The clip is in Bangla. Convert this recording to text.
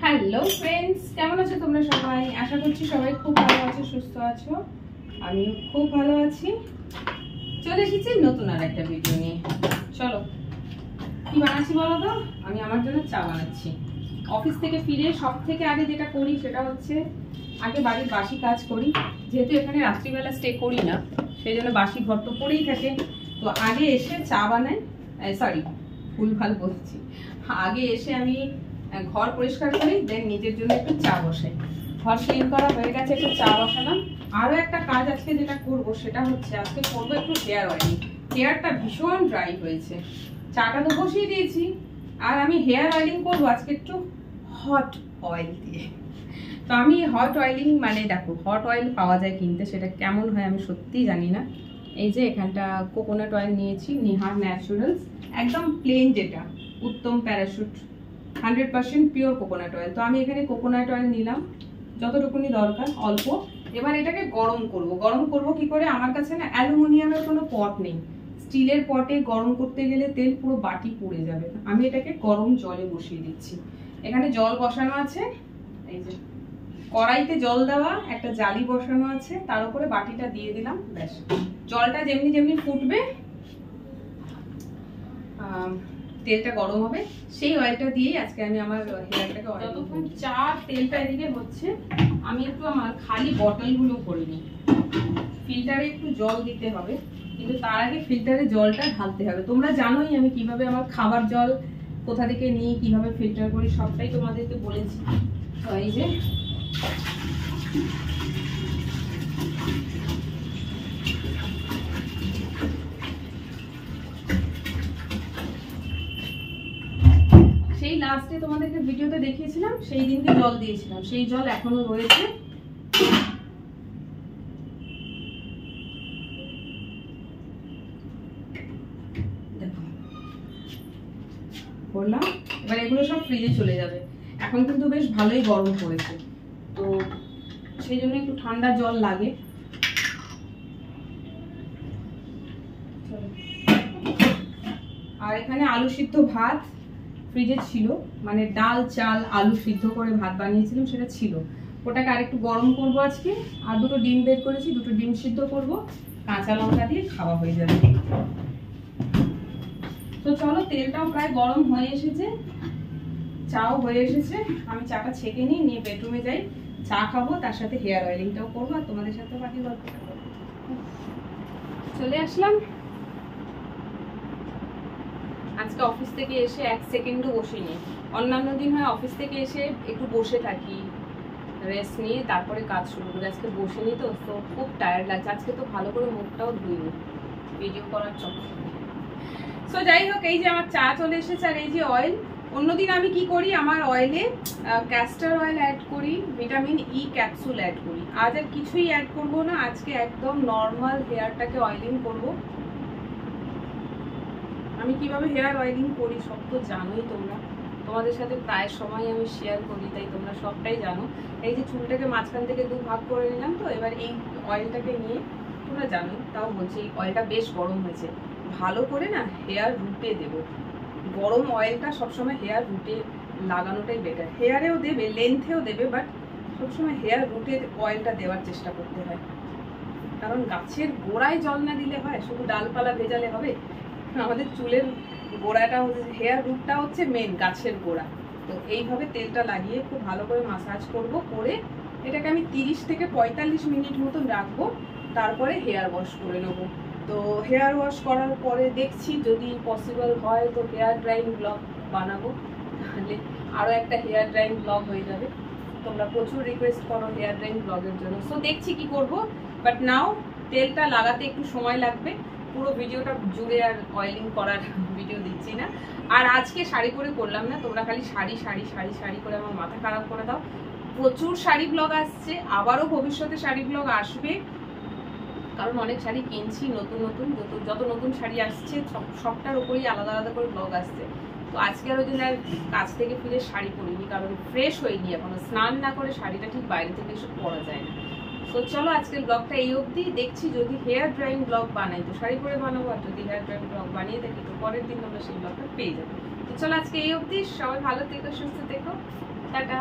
হ্যালো ফ্রেন্ডস, কেমন আছো তোমরা সবাই? আশা করছি সবাই খুব ভালো আছো, সুস্থ আছো। আমিও খুব ভালো আছি। চলে এসেছি নতুন আর একটা ভিডিও নিয়ে। চলো কি বানাচ্ছি বলো তো? আমি আমার জন্য চা বানাচ্ছি। অফিস থেকে ফিরে সব থেকে আগে যেটা করি সেটা হচ্ছে আগে বাড়ির বাসি কাজ করি। যেহেতু এখানে রাত্রিবেলা স্টে করি না, সেই জন্য বাসি ঘর তো পড়েই থাকে। তো আগে এসে চা বানাই, সরি ভুলভাল বলছি, আগে এসে আমি ঘর পরিষ্কার করি, দেন নিজের জন্য একটু চা বসাই। ঘর ক্লিন করা হয়ে গেছে, একটু চা বসালাম। আরো একটা কাজ আজকে যেটা করব সেটা হচ্ছে আজকে করবো একটু হেয়ার অয়েলিং। হেয়ারটা ভীষণ ড্রাই হয়েছে। চাটা তো বসিয়ে দিয়েছি, আর আমি হেয়ার অয়েলিং করবো আজকে একটু হট অয়েল দিয়ে। তো আমি হট অয়েলিং মানে দেখো, হট অয়েল পাওয়া যায় কিনতে, সেটা কেমন হয় আমি সত্যিই জানি না। এই যে এখানটা কোকোনাট অয়েল নিয়েছি, নিহার ন্যাচারালস, একদম প্লেন, যেটা উত্তম প্যারাশুট 100% পিওর কোকোনাট অয়েল। তো আমি এখানে কোকোনাট অয়েল নিলাম যতটুকুনি দরকার, অল্প। এবার এটাকে গরম করব। গরম করব কি করে? আমার কাছে না অ্যালুমিনিয়ামের কোনো পট নেই। স্টিলের পটে গরম করতে গেলে তেল পুরো বাটি পুড়ে যাবে। আমি এটাকে গরম জলে বসিয়ে দিচ্ছি। এখানে জল বসানো আছে, এই যে কড়াইতে জল দেওয়া, একটা জালি বসানো আছে, তার উপরে বাটিটা দিয়ে দিলাম। ব্যাস, জলটা যেমনি যেমনি ফুটবে তেলটা গরম হবে, সেই অয়েলটা দিয়েই আজকে আমি আমার হেয়ারটাকে অয়েল। যতক্ষণ চা তেলটা এদিকে হচ্ছে, আমি একটু আমার খালি বটলগুলো করে নিই। ফিল্টারে একটু জল দিতে হবে, কিন্তু তার আগে ফিল্টারে জলটা ঢালতে হবে। তোমরা জানোই আমি কিভাবে আমার খাবার জল কোথা থেকে নিই, কিভাবে ফিল্টার করি, সবটাই তোমাদেরকে বলেছি। তো এই যে সেই লাস্টে তোমাদেরকে ভিডিওতে দেখিয়েছিলাম, সেই দিনকে জল দিয়েছিলাম, সেই জল এখনো রয়েছে। দেখো করলাম। এবার এগুলো সব ফ্রিজে চলে যাবে। এখন কিন্তু বেশ ভালোই গরম পড়েছে, তো সেই জন্য একটু ঠান্ডা জল লাগে। আর এখানে আলু সিদ্ধ ভাত ফ্রিজে ছিল, মানে ডাল চাল আলু সিদ্ধ করে ভাত বানিয়েছিলাম, সেটা ছিল। ওটাকে আরেকটু গরম করব আজকে। আর দুটো ডিম বের করেছি, দুটো ডিম সিদ্ধ করব, কাঁচা লঙ্কা দিয়ে খাওয়া হয়ে যাবে। তো চলো, তেলটাও প্রায় গরম হয়ে এসেছে, চাও হয়ে এসেছে। আমি চাটা ছেঁকে নিয়ে বেডরুমে যাই, চা খাবো, তার সাথে হেয়ার অয়েলিংটাও করবো, আর তোমাদের সাথে বাকি গল্প করবো। চলে আসলাম। আজকে অফিস থেকে এসে এক সেকেন্ডও বসিনি। অন্যান্য দিন হয় অফিস থেকে এসে একটু বসে থাকি, রেস্ট নিয়ে তারপরে কাজ শুরু করি। আজকে বসিনি, তো খুব টায়ার্ড লাগছে। আজকে তো ভালো করে মুখটাও ধুইনি ভিডিও করার চক্করে। সো যাই হোক, এই যে আমার চা চলে এসেছে, আর এই যে অয়েল। অন্যদিন আমি কি করি, আমার অয়েলে ক্যাস্টর অয়েল অ্যাড করি, ভিটামিন ই ক্যাপসুল অ্যাড করি। আজ আর কিছুই অ্যাড করব না, আজকে একদম নর্মাল হেয়ারটাকে অয়েলিং করব। আমি কিভাবে হেয়ার অয়েলিং করি সব তো জানোই তোমরা, তোমাদের সাথে প্রায় সময় আমি শেয়ার করি, তাই তোমরা সবটাই জানো। এই যে চুলটাকে মাঝখান থেকে দু ভাগ করে নিলাম, তো এবার এই অয়েলটাকে নিয়ে, তোমরা জানো তাও বলছি, এই অয়েলটা বেশ গরম হয়েছে, ভালো করে না হেয়ার রুটে দেব। গরম অয়েলটা সবসময় হেয়ার রুটে লাগানোটাই বেটার। হেয়ারেও দেবে, লেন্থেও দেবে, বাট সবসময় হেয়ার রুটে অয়েলটা দেওয়ার চেষ্টা করতে হয়। কারণ গাছের গোড়ায় জল না দিলে হয়, শুধু ডালপালা ভেজালে হবে? আমাদের চুলের গোড়াটা হচ্ছে, হেয়ার রুটটা হচ্ছে মেন গাছের গোড়া। তো এইভাবে তেলটা লাগিয়ে খুব ভালো করে মাসাজ করব, করে এটাকে আমি 30 থেকে 45 মিনিট মতন রাখবো, তারপরে হেয়ার ওয়াশ করে নেবো। তো হেয়ার ওয়াশ করার পরে দেখছি যদি পসিবল হয় তো হেয়ার ড্রাইং ব্লগ বানাবো, তাহলে আরও একটা হেয়ার ড্রাইং ব্লগ হয়ে যাবে। তোমরা প্রচুর রিকোয়েস্ট করো হেয়ার ড্রাইং ব্লগের জন্য, সো দেখছি কি করব। বাট নাও তেলটা লাগাতে একটু সময় লাগবে, পুরো ভিডিওটা জুড়ে আর অয়েলিং করার ভিডিও দিচ্ছি না। আর আজকে শাড়ি পরে করলাম না, তোমরা খালি শাড়ি শাড়ি শাড়ি শাড়ি করে আমার মাথা খারাপ করে দাও। প্রচুর শাড়ি ব্লগ আসছে, আবারও ভবিষ্যতে শাড়ি ব্লগ আসবে, কারণ অনেক শাড়ি কিনছি নতুন নতুন, যত নতুন শাড়ি আসছে সবটার উপরেই আলাদা আলাদা করে ব্লগ আসছে। তো আজকে আর ওই জন্য আর কাজ থেকে ফিরে শাড়ি পরিনি, কারণ ফ্রেশ হয়নি এখনো, স্নান না করে শাড়িটা ঠিক বাইরে থেকে এসে পরা যায় না। তো চলো আজকের ব্লগটা এই অবধি। দেখছি যদি হেয়ার ড্রাইং ব্লগ বানাই তো শাড়ি পরে বানাবো, আর যদি হেয়ার ড্রাইং ব্লগ বানিয়ে থাকি তো পরের দিন তোমরা সেই ব্লগটা পেয়ে যাবে। তো চলো আজকে এই অবধি, সবাই ভালো থেকো, সুস্থ থেকো, টাটা।